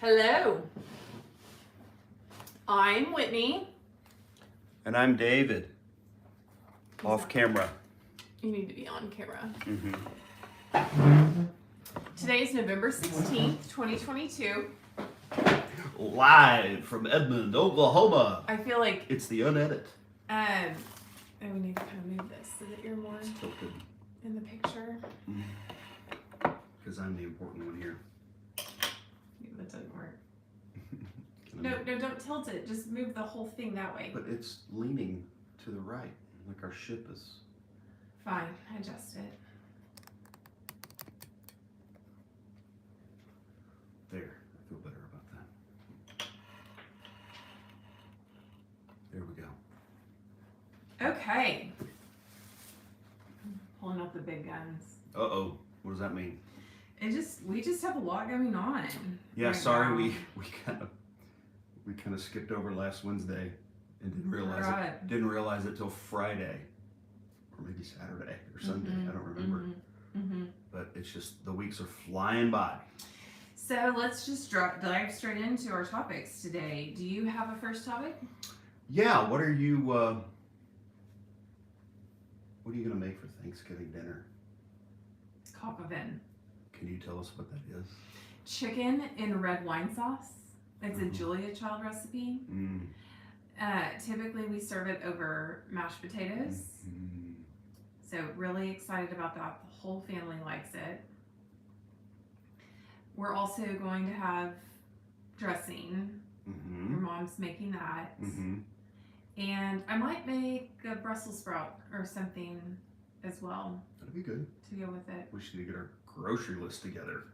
Hello. I'm Whitney. And I'm David. Off camera. You need to be on camera. Mm-hmm. Today is November 16th, 2022. Live from Edmond, Oklahoma. I feel like It's the Unedit. we need to kind of move this so that you're more Tilted. in the picture. Because I'm the important one here. That doesn't work. No, don't tilt it. Just move the whole thing that way. But it's leaning to the right, like our ship is. Fine, adjust it. There, I feel better about that. There we go. Okay. Pulling up the big guns. Uh-oh, what does that mean? We just have a lot going on. Yeah, right sorry, now. we kind of skipped over last Wednesday and Right. didn't realize it till Friday, or maybe Saturday or Sunday. I don't remember. But it's just the weeks are flying by. So let's just dive straight into our topics today. Do you have a first topic? Yeah, what are you gonna make for Thanksgiving dinner? Cockavin. Can you tell us what that is? Chicken in red wine sauce. It's a Julia Child recipe. Typically we serve it over mashed potatoes. So really excited about that. The whole family likes it. We're also going to have dressing. Your mom's making that. And I might make a Brussels sprout or something as well. That'd be good. To go with it. We should get our grocery list together.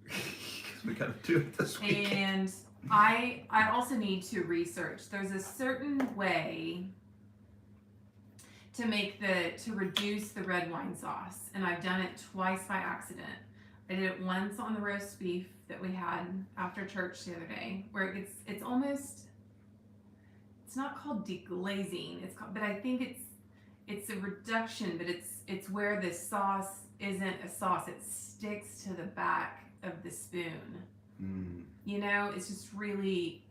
Because we gotta do it this week. And I also need to research. There's a certain way to reduce the red wine sauce, and I've done it twice by accident. I did it once on the roast beef that we had after church the other day, where it's not called deglazing. But I think it's a reduction, but it's where the sauce isn't a sauce. It sticks to the back of the spoon. You know, it's just really,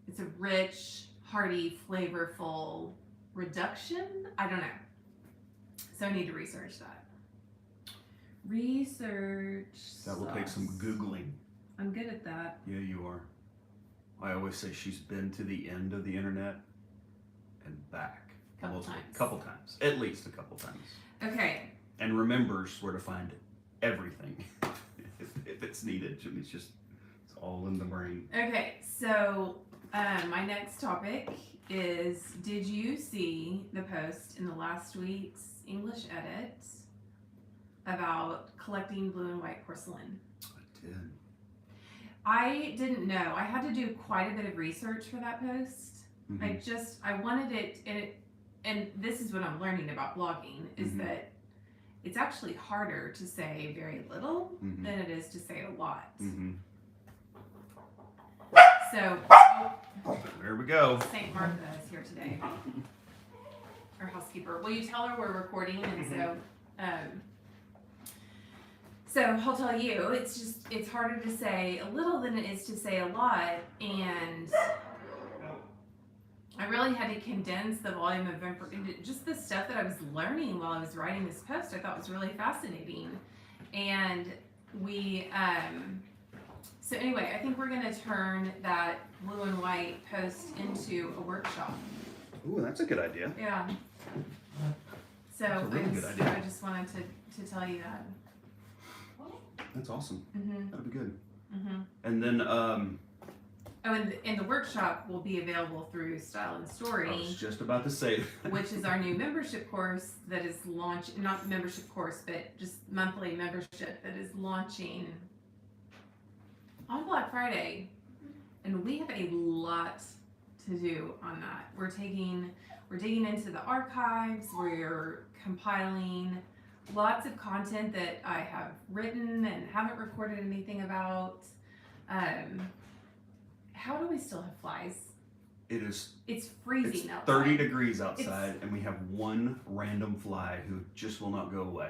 it's a rich, hearty, flavorful reduction. I don't know. So I need to research that. That will take some Googling. I'm good at that. Yeah, you are. I always say she's been to the end of the internet and back. Couple times. At least a couple times. Okay. And remembers where to find everything if it's needed. It's all in the brain. Okay, so my next topic is, did you see the post in the last week's English edit about collecting blue and white porcelain? I did. I didn't know. I had to do quite a bit of research for that post. I wanted it, and this is what I'm learning about blogging, is that it's actually harder to say very little than it is to say a lot. So, there we go. St. Martha is here today. Our housekeeper. Will you tell her we're recording? And so I'll tell you, it's harder to say a little than it is to say a lot, and I really had to condense the volume of just the stuff that I was learning while I was writing this post. I thought was really fascinating, and so anyway, I think we're going to turn that blue and white post into a workshop. Ooh, that's a good idea. Yeah. So That's a really good idea. I just wanted to tell you that. That's awesome. That'll be good. And And then, the workshop will be available through Style and Story. I was just about to say that. Which is our new membership course that is not membership course, but just monthly membership that is launching on Black Friday. And we have a lot to do on that. We're digging into the archives, we're compiling lots of content that I have written and haven't recorded anything about. How do we still have flies? It's freezing outside. 30 degrees outside, and we have one random fly who just will not go away.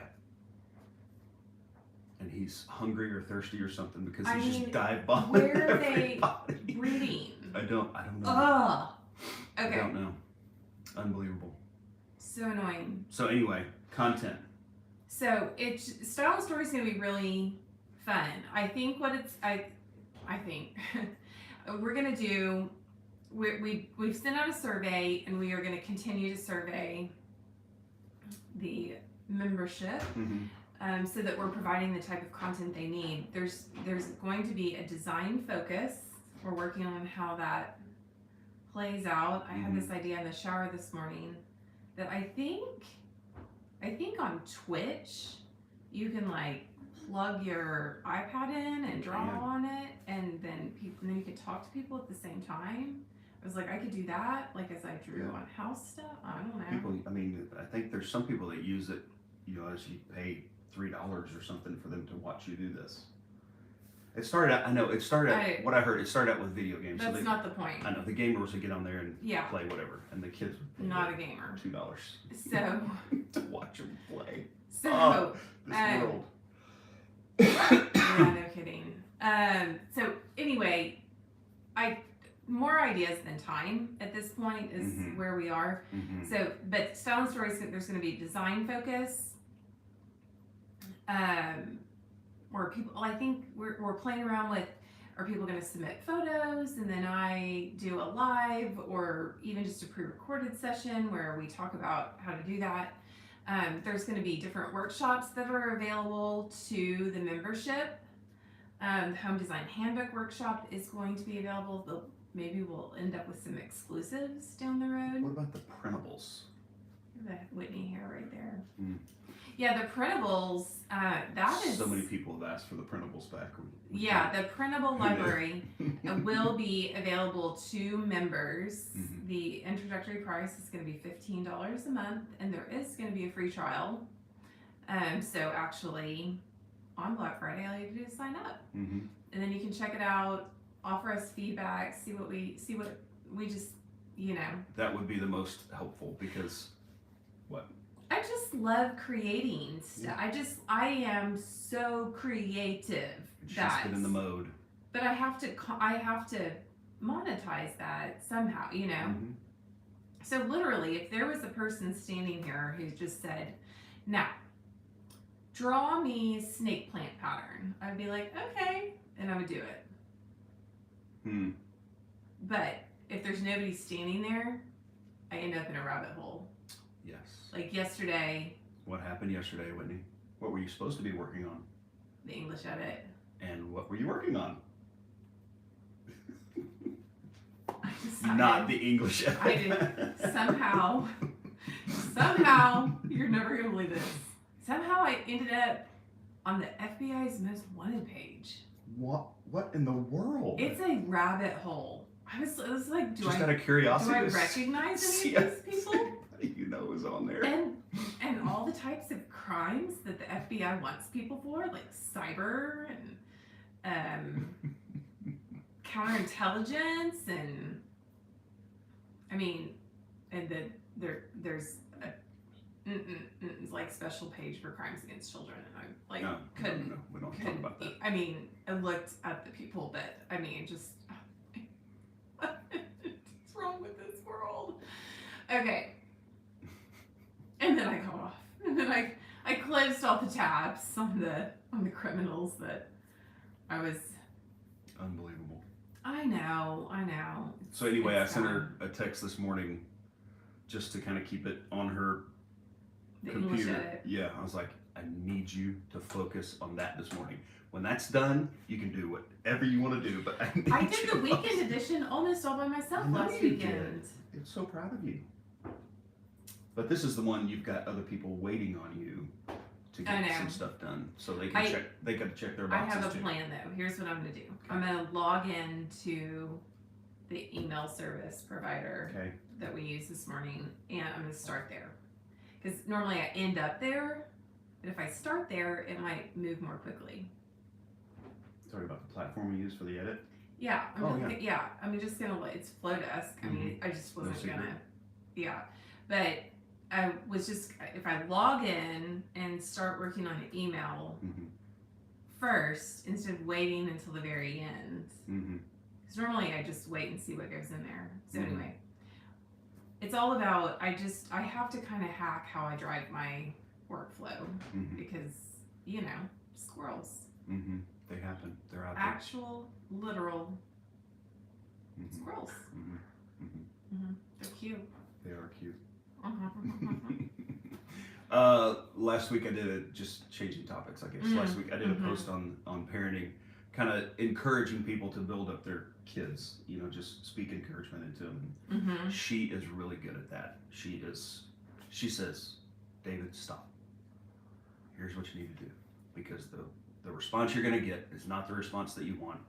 and he's hungry or thirsty or something because I he's mean, just dive bombing where are they everybody. breeding? I don't know. Ugh. I Okay. don't know. Unbelievable. So annoying. So anyway, content. So Style and Story is going to be really fun. I think I think we're going to do. We've sent out a survey, and we are going to continue to survey the membership. Mm-hmm. So that we're providing the type of content they need. There's going to be a design focus. We're working on how that plays out. I had this idea in the shower this morning that I think on Twitch you can like plug your iPad in and draw on it, and then you can talk to people at the same time. I was like, I could do that, like as I drew on house stuff. I don't know. People, I mean, I think there's some people that use it, as you pay $3 or something for them to watch you do this. It started out, what I heard, it started out with video games. That's not the point. I know, the gamers would get on there and Yeah. play whatever, and the kids would pay Not a gamer. $2 So to watch them play. So This world. yeah, no kidding. So anyway, more ideas than time at this point is where we are. Mm-hmm. So, but Style and Stories, there's going to be design focus. Where people, I think we're playing around with, are people going to submit photos and then I do a live, or even just a pre-recorded session where we talk about how to do that. There's going to be different workshops that are available to the membership. The Home Design Handbook workshop is going to be available. Maybe we'll end up with some exclusives down the road. What about the printables? The Whitney hair right there. Mm. Yeah, the printables, that is... So many people have asked for the printables back. Yeah, the printable library will be available to members. Mm-hmm. The introductory price is going to be $15 a month, and there is going to be a free trial. So actually, on Black Friday, all you have to do is sign up. Mm-hmm. And then you can check it out, offer us feedback, see what we just, That would be the most helpful because, what? I just love creating stuff. Yeah. I am so creative. She's been in the mode. But I have to monetize that somehow, Mm-hmm. So literally, if there was a person standing here who just said, now, draw me a snake plant pattern, I'd be like, okay, and I would do it. Hmm. But if there's nobody standing there, I end up in a rabbit hole. Yes. Like yesterday. What happened yesterday, Whitney? What were you supposed to be working on? The English edit. And what were you working on? Not the English edit. I did. Somehow, you're never going to believe this. Somehow I ended up on the FBI's most wanted page. What in the world? It's a rabbit hole. I was like, just out of curiosity. Do I recognize any of these people? You know is on there. And all the types of crimes that the FBI wants people for, like cyber and counterintelligence, and there's like special page for crimes against children, and I couldn't. No, we don't talk about that. I looked at the people, but just what's wrong with this world? Okay. And then I got off. And then I closed all the tabs on the criminals that I was. Unbelievable. I know. So anyway, I sent her a text this morning just to kind of keep it on her computer. Yeah, I was like, I need you to focus on that this morning. When that's done, you can do whatever you want to do. But I did the weekend edition almost all by myself last weekend. I'm so proud of you. But this is the one you've got other people waiting on you to get some stuff done, so they can check. They got to check their boxes. I have a plan though. Here's what I'm going to do. Okay. I'm going to log into the email service provider that we used this morning, and I'm going to start there. Because normally I end up there, but if I start there, it might move more quickly. Talking about the platform we use for the edit. Yeah. I'm just gonna let it's Flowdesk. I just wasn't gonna. Yeah, but I was just, if I log in and start working on an email, first instead of waiting until the very end. Mm-hmm. Because normally I just wait and see what goes in there. So Mhm. anyway, it's all about, I have to kind of hack how I drive my workflow Mm-hmm. because, squirrels. Mm-hmm. They happen. They're out there. Actual, literal Mm-hmm. squirrels. Mm-hmm. Mm-hmm. Mm-hmm. They're cute. They are cute. Uh-huh. Last week I did just changing topics, I guess. Mm-hmm. Last week I did a Mm-hmm. post on parenting, kind of encouraging people to build up their kids. Just speak encouragement into them. Mm-hmm. She is really good at that. She says, David, stop. Here's what you need to do, because the response you're going to get is not the response that you want.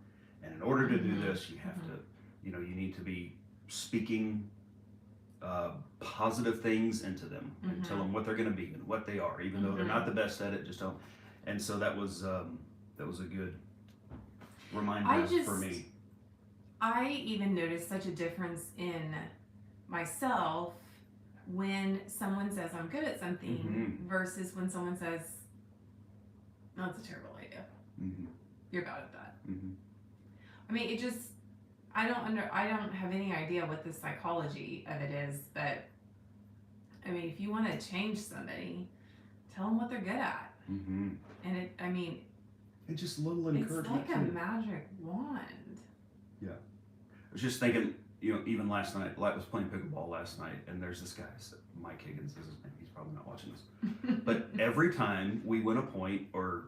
And in order to do this, you have to, you need to be speaking positive things into them and tell them what they're going to be and what they are, even though they're not the best at it. Just don't. And so that was a good reminder for me. I even noticed such a difference in myself when someone says I'm good at something versus when someone says, "No, it's a terrible idea. Mm-hmm. You're bad at that." Mm-hmm. I mean, I don't have any idea what the psychology of it is, but I mean, if you want to change somebody, tell them what they're good at. Mm-hmm. And And just a little it's encouragement. like a magic wand. I was just thinking, even last night, I was playing pickleball last night, and there's this guy, Mike Higgins is his name. He's probably not watching this. But every time we win a point, or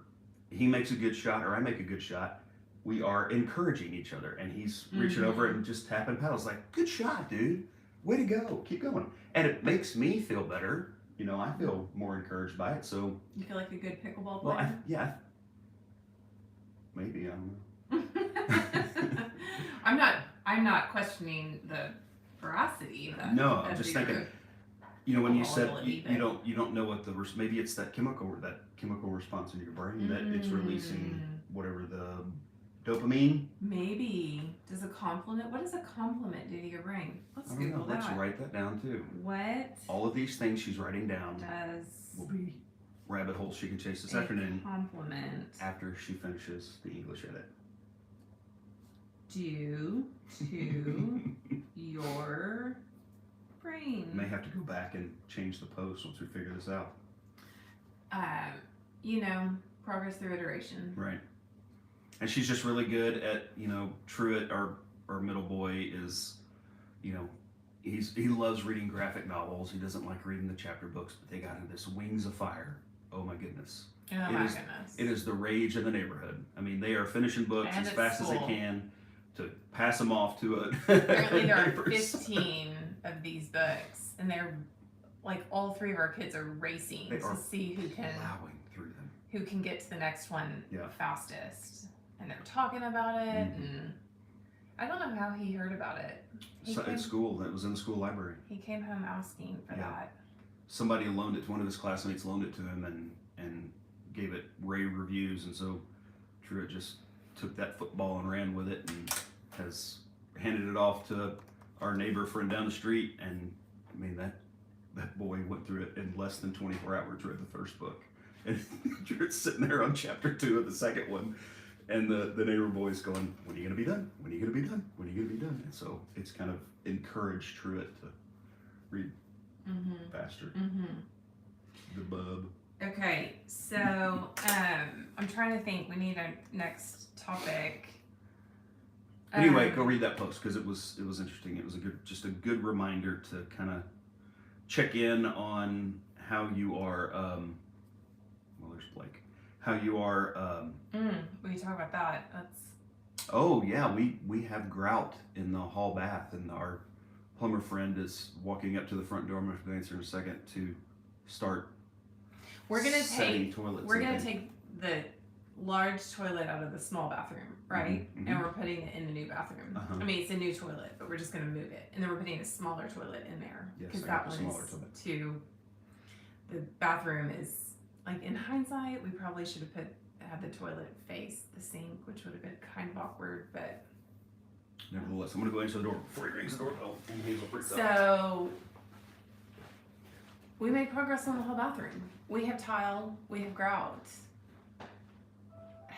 he makes a good shot, or I make a good shot, we are encouraging each other. And he's reaching over and just tapping paddles, like, good shot, dude. Way to go. Keep going. And it makes me feel better. I feel more encouraged by it. So You feel like a good pickleball well, player? maybe, I don't know. I'm not questioning the veracity of that. No, I'm just thinking, when you said ability, you don't know what maybe it's that chemical response in your brain that it's releasing whatever the dopamine. Maybe. What does a compliment do to your brain? Let's I don't Google know. Let's that. write that down too. What All of these things she's writing down does will be rabbit holes she can chase this a afternoon compliment after she finishes the English edit. do to your brain? May have to go back and change the post once we figure this out. Progress through iteration. Right. And she's just really good at, Truett, our middle boy, is, he loves reading graphic novels. He doesn't like reading the chapter books, but they got him this Wings of Fire. Oh my goodness. Oh my goodness. It is the rage of the neighborhood. I mean, they are finishing books And as at fast as they school. can to pass them off to a. Apparently there are neighbors. 15 of these books, and they're like all three of our kids are racing They to are see plowing through them. who can get to the next one Yeah. fastest. And they're talking about it, and I don't know how he heard about it. At school, that was in the school library. He came home asking for that. Somebody loaned it to one of his classmates, loaned it to him, and gave it rave reviews. And so Truett just took that football and ran with it, and has handed it off to our neighbor friend down the street. And I mean, that boy went through it in less than 24 hours. Read the first book, and Truett's sitting there on chapter 2 of the second one. And the neighbor boy's going, when are you going to be done? When are you going to be done? When are you going to be done? And so it's kind of encouraged Truett to read faster. The bub. Okay, so I'm trying to think. We need a next topic. Anyway, go read that post because it was interesting. It was just a good reminder to kind of check in on how you are. Well, there's Blake. How you are. We talk about that. That's. Oh yeah, we have grout in the hall bath, and our plumber friend is walking up to the front door. I'm going to answer in a second to start. We're gonna take the large toilet out of the small bathroom, right? Mhm. And we're putting it in the new bathroom. Uh-huh. I mean, it's a new toilet, but we're just gonna move it, and then we're putting a smaller toilet in there Yes, because I that got the one smaller is toilet. too. The bathroom is like, in hindsight, we probably should have had the toilet face the sink, which would have been kind of awkward, but. Nevertheless, I'm going to go answer the door before he rings the doorbell. And Hazel freaks out. So we made progress on the whole bathroom. We have tile, we have grout.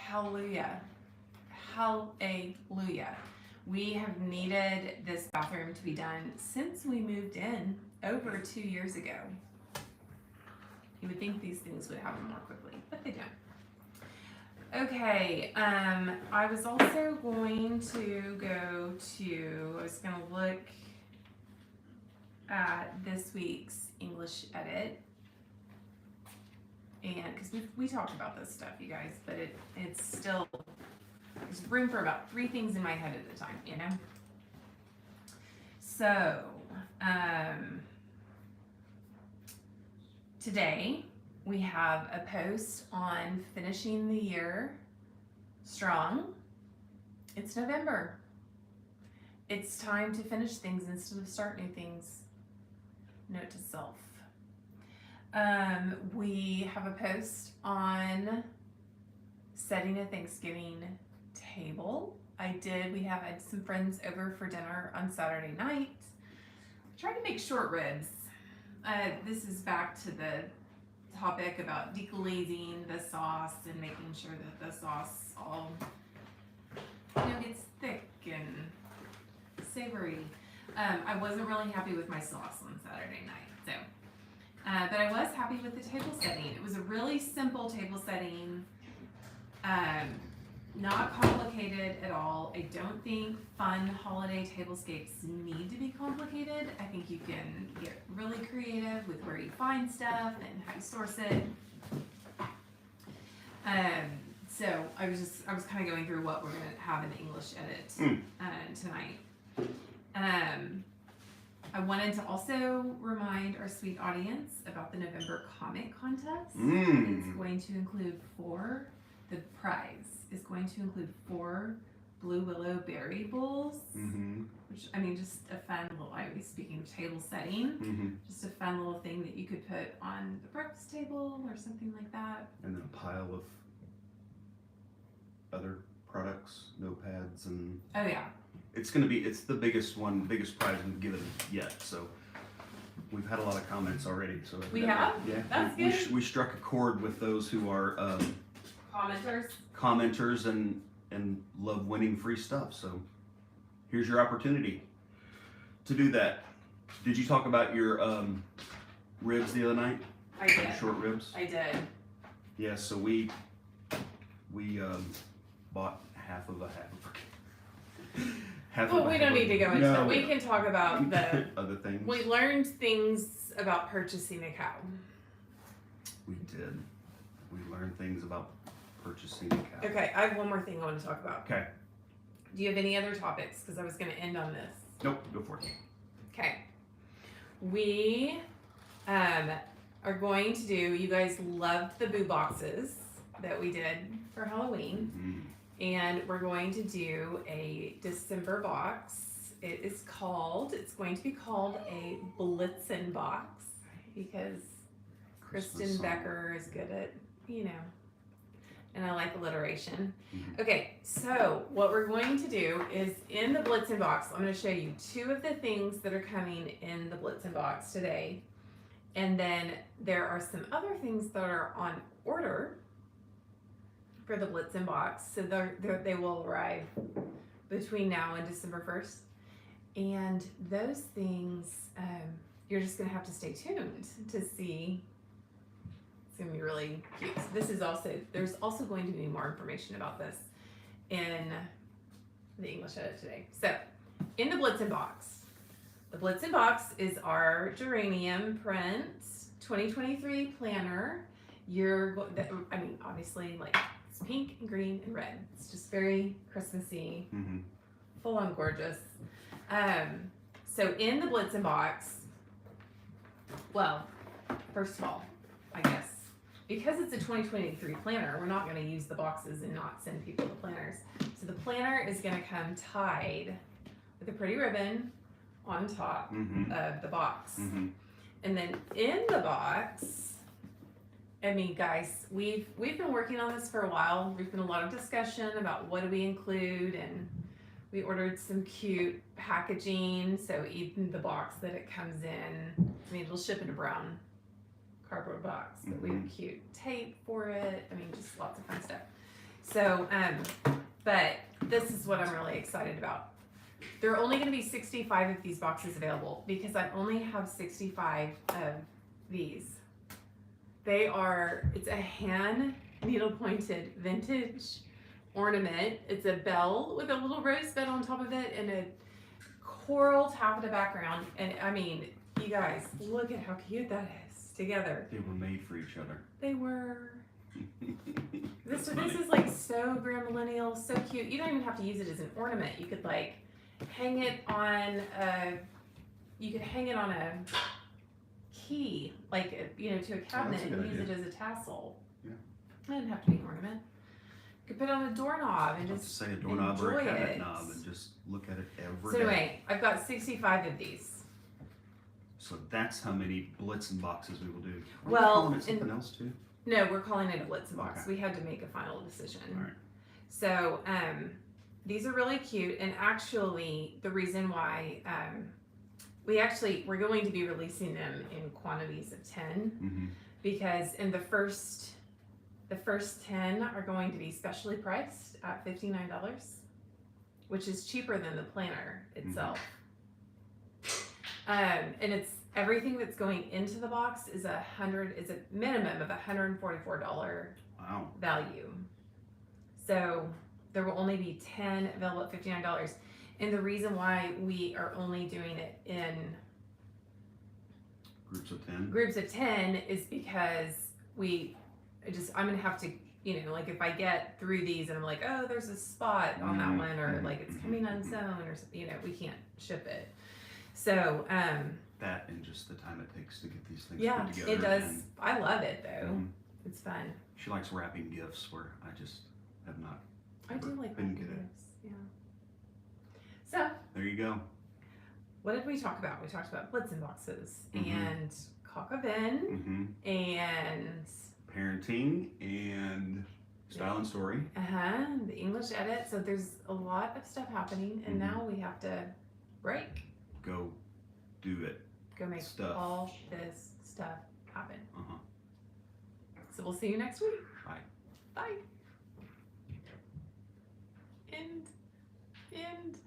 hallelujah. Hallelujah. We have needed this bathroom to be done since we moved in over 2 years ago. You would think these things would happen more quickly, but they don't. Okay, I was also going to I was going to look at this week's English edit. And because we talked about this stuff, you guys, but it's still, there's room for about 3 things in my head at a time, you know? So, today we have a post on finishing the year strong. It's November. It's time to finish things instead of start new things. Note to self. We have a post on setting a Thanksgiving table. We had some friends over for dinner on Saturday night. Tried to make short ribs. This is back to the topic about deglazing the sauce and making sure that the sauce all gets thick and savory. I wasn't really happy with my sauce on Saturday night, so but I was happy with the table setting. It was a really simple table setting, not complicated at all. I don't think fun holiday tablescapes need to be complicated. I think you can get really creative with where you find stuff and how you source it. So I was kind of going through what we're gonna have in the English edit tonight. I wanted to also remind our sweet audience about the November comic contest. It's going to include the prize is going to include 4 Blue Willow berry bowls, which, I mean, just a fun little, I was speaking of table setting, just a fun little thing that you could put on the breakfast table or something like that. And then a pile of other products, notepads, and oh yeah, it's the biggest prize we've given yet. So we've had a lot of comments already. So we have, yeah, that's good. We struck a chord with those who are commenters and love winning free stuff. So here's your opportunity to do that. Did you talk about your ribs the other night? I did. Short ribs. I did. Yeah. So we bought half of a Well, we don't need to go into that. We can talk about the other things. We learned things about purchasing a cow. We did. We learned things about purchasing a cow. Okay, I have one more thing I want to talk about. Okay. Do you have any other topics? Because I was going to end on this. Nope, go for it. Okay. We are going to do, you guys loved the boo boxes that we did for Halloween. And we're going to do a December box. It's going to be called a Blitzen box because Kristen Becker is good at, and I like alliteration. Okay, so what we're going to do is in the Blitzen box, I'm going to show you 2 of the things that are coming in the Blitzen box today. And then there are some other things that are on order for the Blitzen box. So they will arrive between now and December 1st. And those things, you're just going to have to stay tuned to see. It's going to be really cute. So there's also going to be more information about this in the English edit today. So in the Blitzen box is our geranium print 2023 planner. Obviously, like, it's pink and green and red. It's just very Christmassy, full on gorgeous. So in the Blitzen box, well, first of all, I guess, because it's a 2023 planner, we're not going to use the boxes and not send people the planners. So the planner is going to come tied with a pretty ribbon on top of the box. And then in the box, I mean, guys, we've been working on this for a while. There's been a lot of discussion about what do we include, and we ordered some cute packaging. So even the box that it comes in, I mean, it'll ship in a brown cardboard box, but we have cute tape for it. I mean, just lots of fun stuff. So, but this is what I'm really excited about. There are only going to be 65 of these boxes available because I only have 65 of these. It's a hand needle pointed vintage ornament. It's a bell with a little rose bed on top of it and a coral taffeta background. And I mean, you guys, look at how cute that is together. They were made for each other. They were. This That's funny. is like so grand millennial, so cute. You don't even have to use it as an ornament. You could like hang it on a key, like to a cabinet that's a good and use idea. it as a tassel. Yeah. It doesn't have to be an ornament. You could put it on a doorknob and Just just say a doorknob or a enjoy cabinet it. knob and just look at it every So day. anyway, I've got 65 of these. So that's how many Blitzen boxes we will do. Are we Well, calling it something else too? No, we're calling it a Blitzen box. Okay. We had to make a final decision. All right. So these are really cute, and actually the reason why we're going to be releasing them in quantities of 10 Mm-hmm. because in the first 10 are going to be specially priced at $59, which is cheaper than the planner itself. And it's everything that's going into the box is a minimum of $144 Wow. value. So there will only be 10 available at $59. And the reason why we are only doing it in Groups of 10. groups of 10 is because I'm gonna have to, like if I get through these and I'm like, oh, there's a spot on that one, or like it's coming unsewn, or we can't ship it. So That and just the time it takes to get these things yeah, put together. it does. And, I love it though. It's fun. she likes wrapping gifts where I just have not. I do like Been wrapping good. gifts. Yeah. So There you go. what did we talk about? We talked about Blitzen boxes Mhm. and cock of in Mm-hmm. and Parenting and style and story. the English edit. So there's a lot of stuff happening, and now we have to break. Go do it. Go make Stuff. all this stuff happen. Uh-huh. So we'll see you next week. Bye. Bye. End.